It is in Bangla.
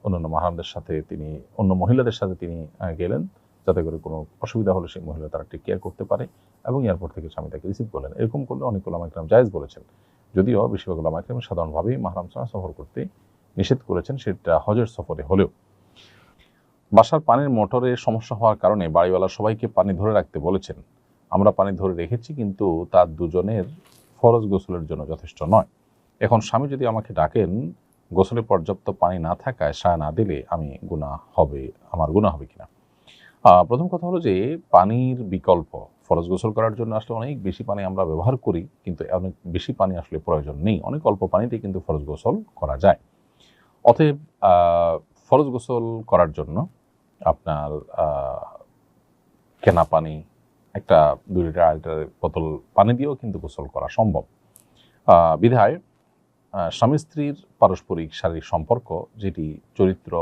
অন্যান্য মাহরামদের সাথে তিনি অন্য মহিলাদের সাথে তিনি গেলেন, যাতে করে কোনো অসুবিধা হলে সেই মহিলা তারা টেক কেয়ার করতে পারে, এবং এয়ারপোর্ট থেকে স্বামী তাকে রিসিভ করলেন। এরকম করলে অনেক ওলামা ইকরাম জায়েজ বলেছেন, যদিও বেশিরভাগ ওলামা ইকরাম সাধারণভাবেই মাহরাম ছাড়া সফর করতে নিষেধ করেছেন, সেটা হজের সফরে হলেও। বাসার পানির মোটরে সমস্যা হওয়ার কারণে বাড়িওয়ালা সবাইকে পানি ধরে রাখতে বলেছেন। আমরা পানি ধরে রেখেছি, কিন্তু তার দুজনের ফরজ গোসলের জন্য যথেষ্ট নয়। এখন স্বামী যদি আমাকে ডাকেন, গোসলে পর্যাপ্ত পানি না থাকায় সায় না দিলে আমার গুনাহ হবে কিনা? প্রথম কথা হলো যে পানির বিকল্প, ফরজ গোসল করার জন্য আসলে অনেক বেশি পানি আমরা ব্যবহার করি, কিন্তু অনেক বেশি পানি আসলে প্রয়োজন নেই। অনেক অল্প পানিতেই কিন্তু ফরজ গোসল করা যায়। অতএব ফরজ গোসল করার জন্য আপনার কেনা পানি, একটা 2 লিটার 2.5 লিটারের বোতল পানি দিয়েও কিন্তু গোসল করা সম্ভব। বিধায় স্বামী স্ত্রীর পারস্পরিক শারীরিক সম্পর্ক, যেটি চরিত্র